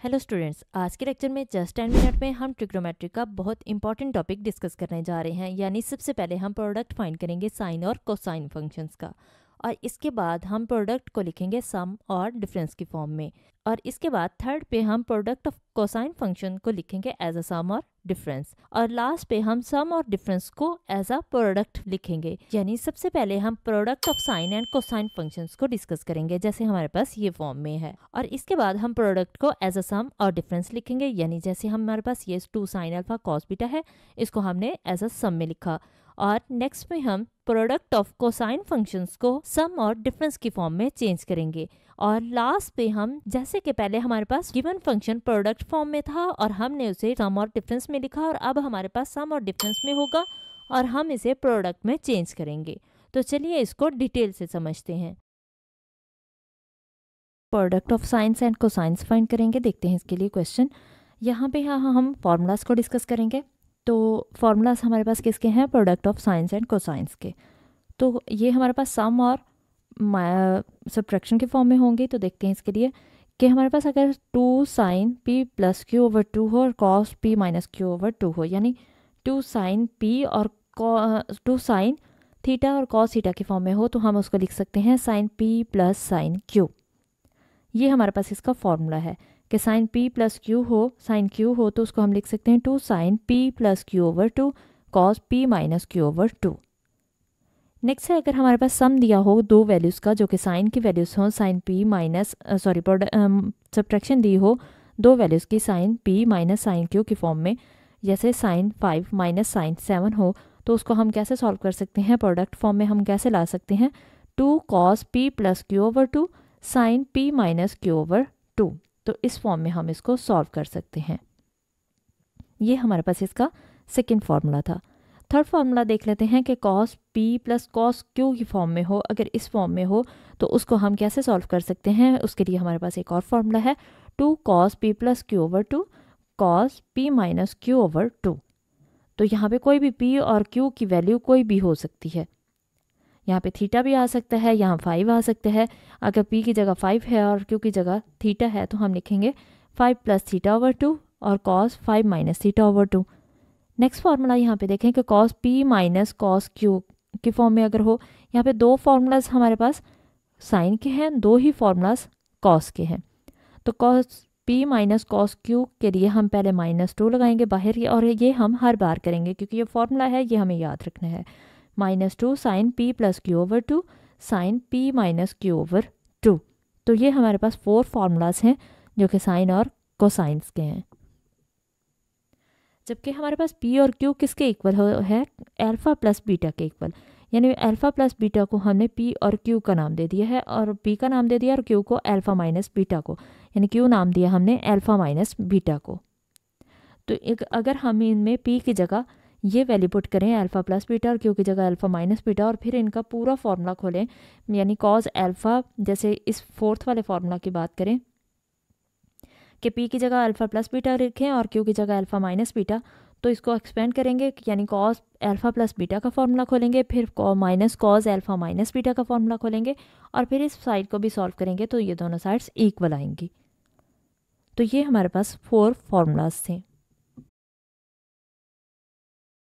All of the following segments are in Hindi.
हेलो स्टूडेंट्स, आज के लेक्चर में जस्ट 10 मिनट में हम ट्रिग्नोमेट्री का बहुत इंपॉर्टेंट टॉपिक डिस्कस करने जा रहे हैं। यानी सबसे पहले हम प्रोडक्ट फाइंड करेंगे साइन और कोसाइन फंक्शंस का, और इसके बाद हम प्रोडक्ट को लिखेंगे सम और डिफरेंस की फॉर्म में, और इसके बाद थर्ड पे हम प्रोडक्ट ऑफ कोसाइन फंक्शन को लिखेंगे एज अ सम और डिफरेंस, और लास्ट पे हम सम और डिफरेंस को एज अ प्रोडक्ट लिखेंगे। यानी सबसे पहले हम product of sine and cosine functions को डिस्कस करेंगे जैसे हमारे पास ये फॉर्म में है, और इसके बाद हम प्रोडक्ट को एज अ सम और डिफरेंस लिखेंगे। यानी जैसे हमारे पास ये 2 साइन अल्फा कॉस बीटा है, इसको हमने एज अ सम में लिखा, और नेक्स्ट में हम प्रोडक्ट ऑफ कोसाइन फंक्शंस को सम और डिफरेंस की फॉर्म में चेंज करेंगे, और लास्ट पे हम जैसे कि पहले हमारे पास गिवन फंक्शन प्रोडक्ट फॉर्म में था और हमने उसे सम और डिफरेंस में लिखा, और अब हमारे पास सम और डिफरेंस में होगा और हम इसे प्रोडक्ट में चेंज करेंगे। तो चलिए इसको डिटेल से समझते हैं। Product of science and cosines find करेंगे। देखते हैं इसके लिए क्वेश्चन। यहाँ पे हम फॉर्मूलाज को डिस्कस करेंगे। तो फॉर्मूलाज हमारे पास किसके हैं? Product of science and cosines के। तो ये हमारे पास सम और सब्ट्रैक्शन के फॉर्म में होंगे। तो देखते हैं इसके लिए कि हमारे पास अगर 2 sine P plus Q over 2 हो और cos P minus Q over 2 हो, यानी 2 साइन पी और 2 साइन थीटा और कॉस थीटा के फॉर्म में हो, तो हम उसको लिख सकते हैं sine P plus sine Q. ये हमारे पास इसका फॉर्मूला है कि साइन पी प्लस क्यू हो, साइन क्यू हो तो उसको हम लिख सकते हैं 2 sine P plus Q over 2 cos P minus Q over 2। Next है, अगर हमारे पास सम दिया हो दो वैल्यूज़ का जो कि साइन की वैल्यूज़ हो, साइन पी माइनस सब्ट्रैक्शन दी हो दो वैल्यूज़ की sine P minus sine Q की फॉर्म में, जैसे साइन 5 माइनस साइन 7 हो, तो उसको हम कैसे सॉल्व कर सकते हैं? प्रोडक्ट फॉर्म में हम कैसे ला सकते हैं? 2 cos P plus Q over 2 sine P minus Q over 2। तो इस फॉर्म में हम इसको सॉल्व कर सकते हैं। ये हमारे पास इसका सेकेंड फार्मूला था। थर्ड फार्मूला देख लेते हैं कि cos P plus cos Q की फॉर्म में हो, अगर इस फॉर्म में हो तो उसको हम कैसे सॉल्व कर सकते हैं? उसके लिए हमारे पास एक और फार्मूला है 2 cos P plus Q over 2 cos P minus Q over 2। तो यहाँ पे कोई भी पी और क्यू की वैल्यू कोई भी हो सकती है। यहाँ पे थीटा भी आ सकता है, यहाँ 5 आ सकता है। अगर पी की जगह 5 है और क्यू की जगह थीटा है तो हम लिखेंगे 5 प्लस थीटा ओवर 2 और cos 5 minus theta over 2। Next formula यहाँ पे देखें कि cos P minus cos Q की फॉर्म में अगर हो, यहाँ पे दो फार्मूलाज हमारे पास साइन के हैं, दो ही फार्मूलाज कॉस के हैं। तो cos P minus cos Q के लिए हम पहले -2 लगाएंगे बाहर, और ये हम हर बार करेंगे क्योंकि ये फार्मूला है, ये हमें याद रखना है। -2 sine P plus Q over 2 sine P minus Q over 2। तो ये हमारे पास 4 फार्मूलाज हैं जो कि साइन और कोसाइंस के हैं। जबकि हमारे पास पी और क्यू किसके इक्वल है? अल्फ़ा प्लस बीटा के इक्वल। यानी अल्फ़ा प्लस बीटा को हमने पी और क्यू का नाम दे दिया है, और पी का नाम दे दिया और क्यू को अल्फ़ा माइनस बीटा को, यानी क्यू नाम दिया हमने अल्फ़ा माइनस बीटा को। तो एक अगर हम इनमें पी की जगह ये वैल्यू पुट करें अल्फ़ा प्लस बीटा और क्यू की जगह अल्फ़ा माइनस बीटा, और फिर इनका पूरा फार्मूला खोलें, यानी कॉस अल्फ़ा, जैसे इस फोर्थ वाले फार्मूला की बात करें कि पी की जगह अल्फ़ा प्लस बीटा रखें और क्यू की जगह अल्फ़ा माइनस बीटा, तो इसको एक्सपेंड करेंगे, यानी कॉस अल्फ़ा प्लस बीटा का फार्मूला खोलेंगे, फिर minus cos alpha minus beta का फार्मूला खोलेंगे, और फिर इस साइड को भी सॉल्व करेंगे तो ये दोनों साइड्स इक्वल आएंगी। तो ये हमारे पास 4 फार्मूलाज थे।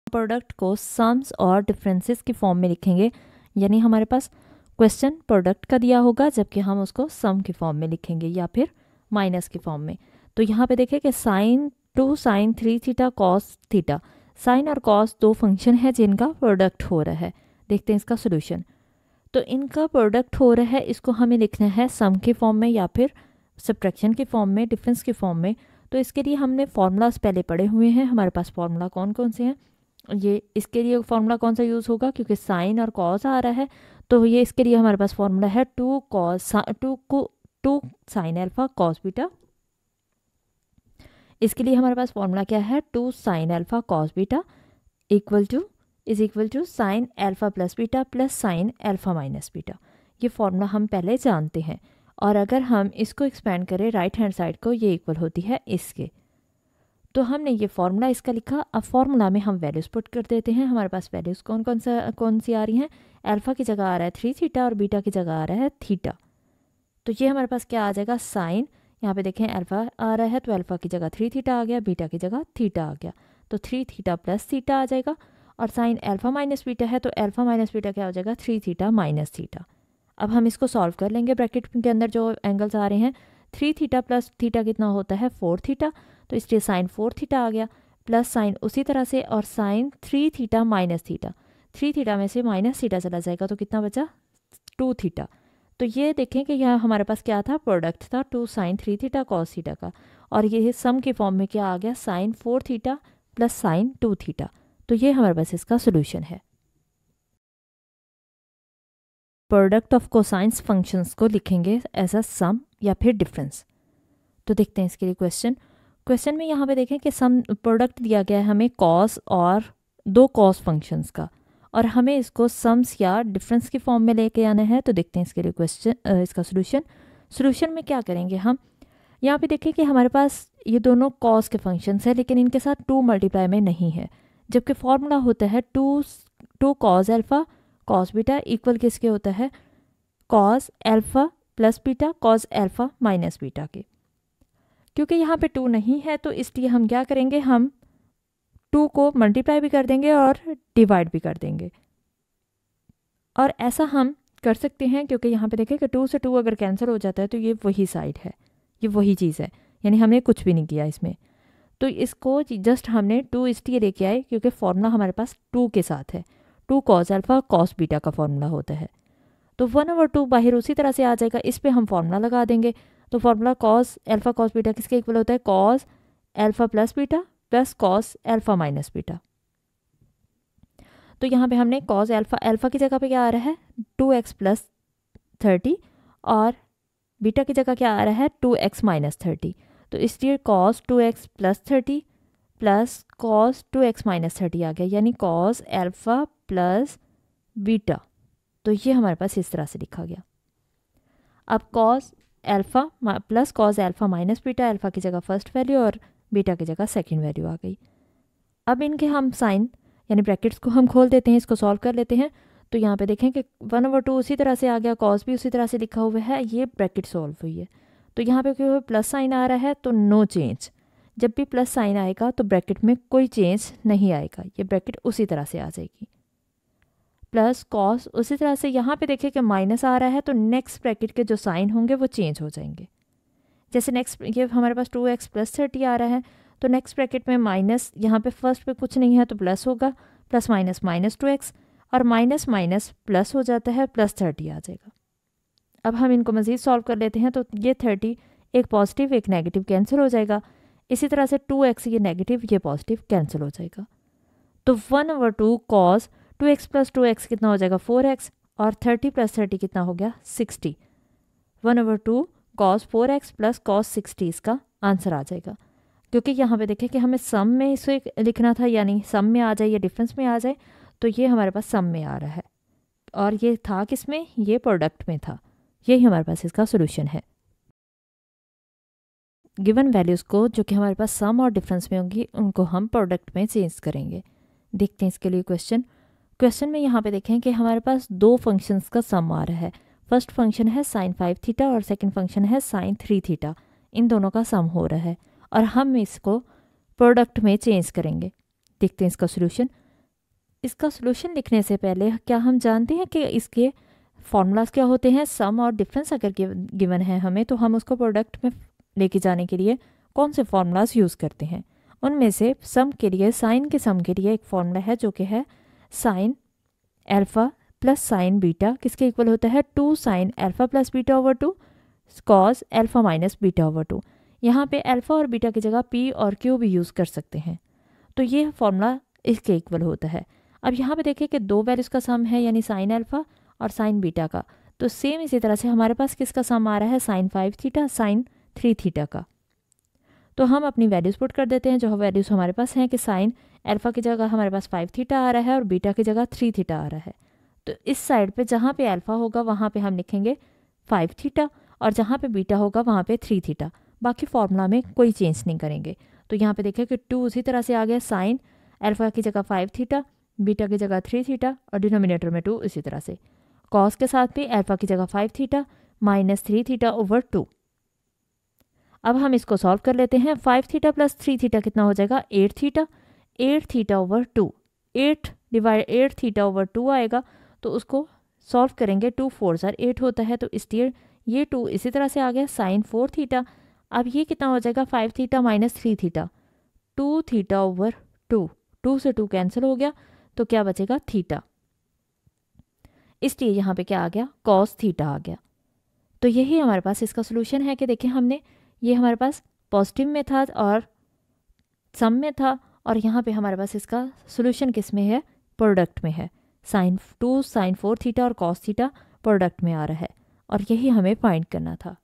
प्रोडक्ट को सम्स और डिफरेंसेस की फॉर्म में लिखेंगे, यानी हमारे पास क्वेश्चन प्रोडक्ट का दिया होगा जबकि हम उसको सम की फॉर्म में लिखेंगे या फिर माइनस की फॉर्म में। तो यहाँ पे देखें कि sine 2 sine 3 theta cos theta, sine और कॉस दो फंक्शन है जिनका प्रोडक्ट हो रहा है। देखते हैं इसका सोल्यूशन। तो इनका प्रोडक्ट हो रहा है, इसको हमें लिखना है सम की फॉर्म में या फिर सब्ट्रैक्शन की फॉर्म में, डिफरेंस की फॉर्म में। तो इसके लिए हमने फार्मूलाज पहले पढ़े हुए हैं। हमारे पास फार्मूला कौन कौन से हैं? ये इसके लिए फार्मूला कौन सा यूज़ होगा? क्योंकि साइन और कॉस आ रहा है, तो ये इसके लिए हमारे पास फार्मूला है 2 साइन अल्फा कॉस बीटा। इसके लिए हमारे पास फार्मूला क्या है? 2 sine alpha cos beta is equal to sine alpha plus beta plus sine alpha minus beta. ये फार्मूला हम पहले जानते हैं, और अगर हम इसको एक्सपेंड करें राइट हैंड साइड को, ये इक्वल होती है इसके। तो हमने ये फार्मूला इसका लिखा। अब फार्मूला में हम वैल्यूज़ पुट कर देते हैं। हमारे पास वैल्यूज़ कौन सी आ रही हैं? अल्फ़ा की जगह आ रहा है 3 थीटा और बीटा की जगह आ रहा है थीटा। तो ये हमारे पास क्या आ जाएगा? साइन, यहाँ पे देखें अल्फ़ा आ रहा है तो अल्फ़ा की जगह 3 थीटा आ गया, बीटा की जगह थीटा आ गया, तो 3 थीटा प्लस थीटा आ जाएगा। और साइन अल्फ़ा माइनस बीटा है तो अल्फ़ा माइनस बीटा क्या हो जाएगा, 3 थीटा माइनस थीटा। अब हम इसको सॉल्व कर लेंगे, ब्रैकेट के अंदर जो एंगल्स आ रहे हैं 3 थीटा प्लस थीटा कितना होता है 4 थीटा, तो इसलिए साइन 4 थीटा आ गया, प्लस साइन उसी तरह से और sine 3 theta minus theta, 3 theta में से माइनस थीटा चला जाएगा तो कितना बचा 2 थीटा। तो ये देखें कि यहाँ हमारे पास क्या था, प्रोडक्ट था 2 साइन 3 थीटा कॉस थीटा का, और ये सम के फॉर्म में क्या आ गया, sine 4 theta plus sine 2 theta. तो ये हमारे पास इसका सोल्यूशन है। प्रोडक्ट ऑफ कोसाइंस फंक्शंस को लिखेंगे एज अ सम या फिर डिफरेंस। तो देखते हैं इसके लिए क्वेश्चन में यहाँ पे देखें कि सम प्रोडक्ट दिया गया है हमें कॉस और 2 कॉस फंक्शंस का, और हमें इसको सम्स या डिफरेंस की फॉर्म में लेके आना है। तो देखते हैं इसके लिए इसका सोल्यूशन में क्या करेंगे हम, यहाँ पे देखें कि हमारे पास ये दोनों कॉस के फंक्शंस हैं लेकिन इनके साथ 2 मल्टीप्लाई में नहीं है, जबकि फॉर्मूला होता है 2 cos alpha cos beta equal किसके होता है, cos alpha plus beta cos alpha minus beta के। क्योंकि यहाँ पे 2 नहीं है तो इसलिए हम क्या करेंगे, हम 2 को मल्टीप्लाई भी कर देंगे और डिवाइड भी कर देंगे। और ऐसा हम कर सकते हैं क्योंकि यहाँ पे देखें कि 2 से 2 अगर कैंसिल हो जाता है तो ये वही साइड है, ये वही चीज़ है, यानी हमने कुछ भी नहीं किया इसमें। तो इसको जस्ट हमने 2 इसलिए लेके आए क्योंकि फॉर्मूला हमारे पास 2 के साथ है, 2 कॉस अल्फ़ा कॉस बीटा का फॉर्मूला होता है। तो 1/2 बाहर उसी तरह से आ जाएगा, इस पर हम फॉर्मूला लगा देंगे। तो formula cos alpha cos beta किसके इक्वल होता है, cos alpha plus beta plus cos alpha minus beta. तो यहाँ पे हमने कॉस अल्फ़ा की जगह पे क्या आ रहा है 2x प्लस 30 और बीटा की जगह क्या आ रहा है 2x माइनस 30। तो इसलिए cos 2x plus 30 plus cos 2x minus 30 आ गया, यानी कॉस अल्फ़ा प्लस बीटा। तो ये हमारे पास इस तरह से लिखा गया। अब cos alpha plus cos alpha minus beta, alpha की जगह फर्स्ट वैल्यू और बीटा की जगह सेकंड वैल्यू आ गई। अब इनके हम साइन यानी ब्रैकेट्स को हम खोल देते हैं, इसको सॉल्व कर लेते हैं। तो यहाँ पे देखें कि 1/2 उसी तरह से आ गया, कॉस भी उसी तरह से लिखा हुआ है, ये ब्रैकेट सॉल्व हुई है। तो यहाँ पे क्योंकि प्लस साइन आ रहा है तो नो चेंज, जब भी प्लस साइन आएगा तो ब्रैकेट में कोई चेंज नहीं आएगा, ये ब्रैकेट उसी तरह से आ जाएगी। प्लस कॉस उसी तरह से, यहाँ पे देखिए कि माइनस आ रहा है तो नेक्स्ट ब्रैकेट के जो साइन होंगे वो चेंज हो जाएंगे। जैसे नेक्स्ट ये हमारे पास 2x प्लस 30 आ रहा है तो नेक्स्ट ब्रैकेट में माइनस, यहाँ पे फर्स्ट पे कुछ नहीं है तो प्लस होगा, प्लस माइनस माइनस 2x और माइनस माइनस प्लस हो जाता है, प्लस 30 आ जाएगा। अब हम इनको मज़ीद सॉल्व कर लेते हैं तो ये 30 एक पॉजिटिव एक नेगेटिव कैंसिल हो जाएगा, इसी तरह से 2x ये नेगेटिव ये पॉजिटिव कैंसिल हो जाएगा। तो 1/2 कॉस 2x प्लस 2x कितना हो जाएगा 4x और 30 प्लस 30 कितना हो गया 60। 1/2 कॉस 4x प्लस कॉस 60 इसका आंसर आ जाएगा। क्योंकि यहाँ पे देखें कि हमें सम में इसे लिखना था, यानी सम में आ जाए या डिफरेंस में आ जाए, तो ये हमारे पास सम में आ रहा है और ये था किसमें, ये प्रोडक्ट में था। यही हमारे पास इसका सोल्यूशन है। गिवन वैल्यूज़ को जो कि हमारे पास सम और डिफरेंस में होंगी उनको हम प्रोडक्ट में चेंज करेंगे। देखते हैं इसके लिए क्वेश्चन में यहाँ पे देखें कि हमारे पास 2 फंक्शंस का सम आ रहा है। फर्स्ट फंक्शन है साइन 5 थीटा और सेकंड फंक्शन है साइन 3 थीटा, इन दोनों का सम हो रहा है और हम इसको प्रोडक्ट में चेंज करेंगे। देखते हैं इसका सोल्यूशन लिखने से पहले क्या हम जानते हैं कि इसके फॉर्मूलाज क्या होते हैं। सम और डिफरेंस अगर गिवन है हमें तो हम उसको प्रोडक्ट में लेके जाने के लिए कौन से फॉर्मूलाज यूज़ करते हैं। उनमें से सम के लिए, साइन के सम के लिए एक फॉर्मूला है जो कि है sine alpha plus sign beta किसके इक्वल होता है 2 sine alpha plus beta over 2 cos alpha minus beta over 2। यहाँ पे अल्फ़ा और बीटा की जगह p और q भी यूज़ कर सकते हैं, तो ये फॉर्मूला इसके इक्वल होता है। अब यहाँ पे देखिए कि 2 वैल्यूज़ का सम है, यानी साइन अल्फ़ा और साइन बीटा का। तो सेम इसी तरह से हमारे पास किसका सम आ रहा है साइन 5 थीटा साइन 3 थीटा का। तो हम अपनी वैल्यूज़ पुट कर देते हैं। जो वैल्यूज़ हमारे पास हैं कि साइन अल्फ़ा की जगह हमारे पास 5 थीटा आ रहा है और बीटा की जगह 3 थीटा आ रहा है। तो इस साइड पे जहाँ पे अल्फ़ा होगा वहाँ पे हम लिखेंगे 5 थीटा और जहाँ पे बीटा होगा वहाँ पे 3 थीटा। बाकी फॉर्मूला में कोई चेंज नहीं करेंगे। तो यहाँ पे देखिए कि 2 उसी तरह से आ गया, साइन अल्फ़ा की जगह 5 थीटा, बीटा की जगह 3 थीटा और डिनोमिनेटर में 2 इसी तरह से। कॉस के साथ भी अल्फ़ा की जगह 5 थीटा माइनस 3 थीटा ओवर 2। अब हम इसको सॉल्व कर लेते हैं। 5 थीटा प्लस 3 थीटा कितना हो जाएगा, 8 theta. 8 theta over 2, 8 theta over 2 आएगा, तो उसको सॉल्व करेंगे। 2 4 ज़ार 8 होता है, तो इसलिए ये 2 इसी तरह से आ गया साइन 4 थीटा। अब ये कितना हो जाएगा, 5 theta minus 3 theta, 2 theta over 2, 2 से 2 कैंसिल हो गया, तो क्या बचेगा, थीटा। इसलिए यहाँ पे क्या आ गया, कॉस थीटा आ गया। तो यही हमारे पास इसका सोल्यूशन है कि देखिए हमने ये हमारे पास पॉजिटिव में था और सम में था, और यहाँ पे हमारे पास इसका सोल्यूशन किस में है, प्रोडक्ट में है। साइन 2 साइन 4 थीटा और कॉस थीटा प्रोडक्ट में आ रहा है, और यही हमें फाइंड करना था।